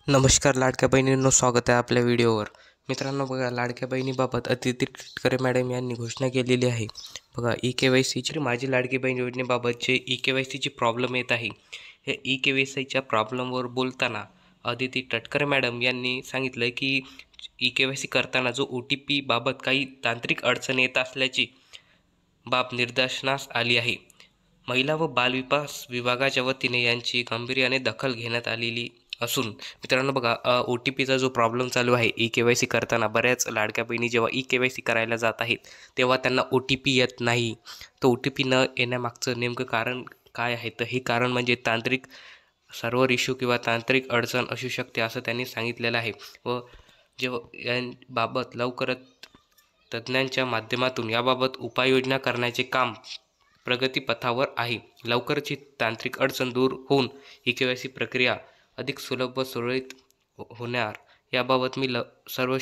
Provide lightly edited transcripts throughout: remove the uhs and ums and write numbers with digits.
नमस्कार लाडक्या बहिणींनो, स्वागत आहे आपल्या व्हिडिओवर. मित्रांनो बघा, लाडक्या बहिणीबाबत अदिती तटकरे मॅडम यांनी घोषणा केलेली आहे. बघा, ई-के-वाय-सीची माझी लाडकी बहीण योजनेबाबत जे ई-के-वाय-सीची प्रॉब्लेम येत आहे, हे ई-के-वाय-सीच्या प्रॉब्लेमवर बोलताना अदिती तटकरे मॅडम यांनी सांगितलं की ई-के-वाय-सी करताना जो OTP बाबत काही तांत्रिक अडचण येत असल्याची बाब निदर्शनास आली आहे. महिला व बालविकास विभागाच्या वतीने यांची गांभीर्याने दखल घेण्यात आलेली असून मित्रांनो बघा, OTPचा जो प्रॉब्लेम चालू आहे ई-के-वाय-सी करताना, बऱ्याच लाडक्या बहिणी जेव्हा ई-के-वाय-सी करायला जात आहेत तेव्हा त्यांना OTP येत नाही. तो OTP न येण्यामागचं नेमकं कारण काय आहे? तर हे कारण म्हणजे तांत्रिक सर्व्हर इश्यू किंवा तांत्रिक अडचण असू शकते असं त्यांनी सांगितलेलं आहे. व जेव्हा याबाबत लवकरच तज्ज्ञांच्या माध्यमातून याबाबत उपाययोजना करण्याचे काम प्रगतीपथावर आहे. लवकरच ही तांत्रिक अडचण दूर होऊन ई-के-वाय-सी प्रक्रिया अधिक सुलभ व सुरळीत होणार याबाबत मी सर्व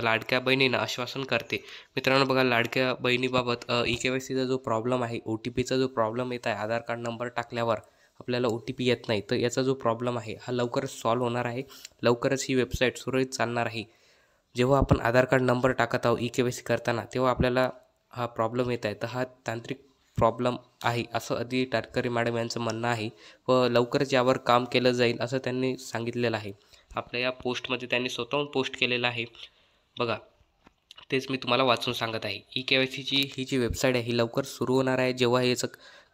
लाडक्या बहिणींना आश्वासन करते. मित्रांनो बघा, लाडक्या बहिणीबाबत ई-के-वाय-सीचा जो प्रॉब्लेम आहे, OTPचा जो प्रॉब्लेम येत आहे, आधार कार्ड नंबर टाकल्यावर आपल्याला OTP येत नाही, तर याचा जो प्रॉब्लेम आहे हा लवकरच सॉल्व्ह होणार आहे. लवकरच ही वेबसाईट सुरळीत चालणार आहे. जेव्हा आपण आधार कार्ड नंबर टाकत आहोत ई-के-वाय-सी करताना, तेव्हा आपल्याला हा प्रॉब्लेम येत आहे. तर हा तांत्रिक प्रॉब्लेम आहे असं अदिती तटकरे मॅडम यांचं म्हणणं आहे व लवकरच यावर काम केलं जाईल असं त्यांनी सांगितलेलं आहे. आपल्या या पोस्टमध्ये त्यांनी स्वतःहून पोस्ट केलेलं आहे. बघा, तेच मी तुम्हाला वाचून सांगत आहे. ई-के-वाय-सीची ही जी वेबसाईट आहे ही लवकर सुरू होणार आहे. जेव्हा याचं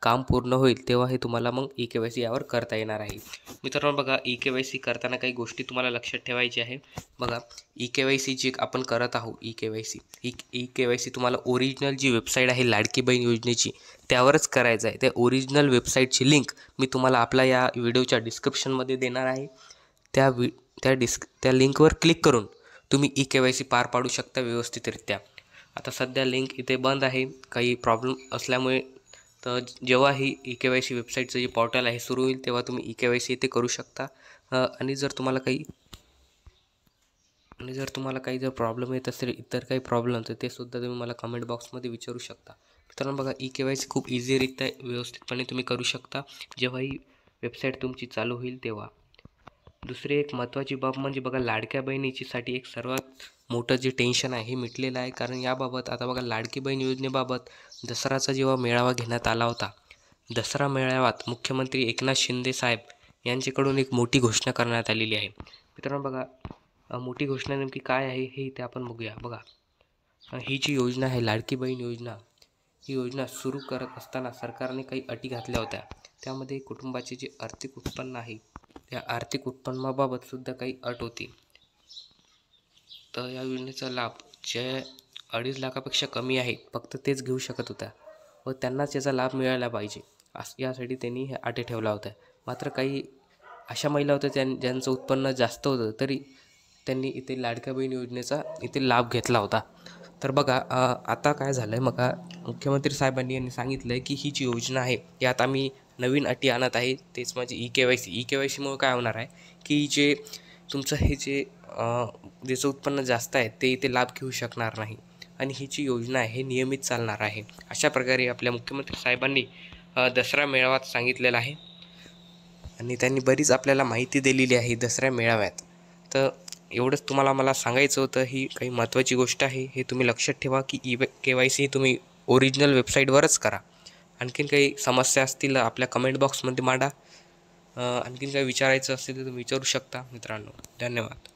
काम पूर्ण होईल तेव्हा हे तुम्हाला मग ई-के-वाय-सी यावर करता येणार आहे. मित्रांनो बघा, ई-के-वाय-सी करताना काही गोष्टी तुम्हाला लक्षात ठेवायची आहे. बघा, ई-के-वाय-सी जी आपण करत आहोत, ई-के-वाय-सी तुम्हाला ओरिजिनल जी वेबसाईट आहे लाडकी बहीण योजनेची त्यावरच करायचं आहे. त्या ओरिजिनल वेबसाईटची लिंक मी तुम्हाला आपल्या या व्हिडिओच्या डिस्क्रिप्शनमध्ये देणार आहे. त्या लिंकवर क्लिक करून तुम्ही ई-के-वाय-सी पार पाडू शकता व्यवस्थितरित्या. आता सध्या लिंक इथे बंद आहे काही प्रॉब्लेम असल्यामुळे. तर जेव्हा ही ई-के-वाय-सी वेबसाईटचं जे पोर्टल आहे सुरू होईल तेव्हा तुम्ही ई-के-वाय-सी इथे करू शकता. आणि जर तुम्हाला काही प्रॉब्लेम येत असेल, इतर काही प्रॉब्लेम, तर ते सुद्धा तुम्ही मला कमेंट बॉक्समध्ये विचारू शकता. मित्रांनो बघा, ई-के-वाय-सी खूप इझीरित्या व्यवस्थितपणे तुम्ही करू शकता जेव्हा ही वेबसाईट तुमची चालू होईल तेव्हा. दुसरी एक महत्त्वाची बाब म्हणजे बघा, लाडक्या बहिणीचीसाठी एक सर्वात मोठं जे टेन्शन आहे हे मिटलेलं आहे. कारण याबाबत आता बघा, लाडकी बहीण योजनेबाबत दसराचा जेव्हा मेळावा घेण्यात आला होता, दसरा मेळाव्यात मुख्यमंत्री एकनाथ शिंदे साहेब यांच्याकडून एक मोठी घोषणा करण्यात आलेली आहे. मित्रांनो बघा, मोठी घोषणा नेमकी काय आहे हे इथे आपण बघूया. बघा, ही जी योजना आहे लाडकी बहीण योजना, ही योजना सुरू करत असताना सरकारने काही अटी घातल्या होत्या. त्यामध्ये कुटुंबाचे जे आर्थिक उत्पन्न आहे त्या आर्थिक उत्पन्नाबाबत सुद्धा काही अट होती. तर या योजनेचा लाभ जे 2.5 लाखापेक्षा कमी आहे फक्त तेच घेऊ शकत होत्या व त्यांनाच याचा लाभ मिळाला पाहिजे यासाठी त्यांनी ह्या अटी ठेवल्या होत्या. मात्र काही अशा महिला होत्या ज्यांचं उत्पन्न जास्त होतं तरी त्यांनी इथे लाडक्या बहीण योजनेचा इथे लाभ घेतला होता. तर बघा, आता काय झालं आहे, मग मुख्यमंत्री साहेबांनी यांनी सांगितलं आहे की ही जी योजना आहे यात आम्ही नवीन अटी आणत आहे. तेच म्हणजे ई-के-वाय-सीमुळे काय होणार आहे की जे तुमचं हे ज्याचं उत्पन्न जास्त आहे ते इथे लाभ घेऊ शकणार नाही आणि ही जी योजना आहे हे नियमित चालणार आहे. अशा प्रकारे आपल्या मुख्यमंत्री साहेबांनी दसरा मेळाव्यात सांगितलेलं आहे आणि त्यांनी बरीच आपल्याला माहिती दिलेली आहे दसऱ्या मेळाव्यात. तर एवढंच तुम्हाला मला सांगायचं होतं. ही काही महत्त्वाची गोष्ट आहे, हे तुम्ही लक्षात ठेवा की ई-के-वाय-सी तुम्ही ओरिजिनल वेबसाईटवरच करा. आणखीन काही समस्या असतील आपल्या कमेंट बॉक्समध्ये मांडा. आणखीन काही विचारायचं असेल तर तुम्ही विचारू शकता. मित्रांनो, धन्यवाद.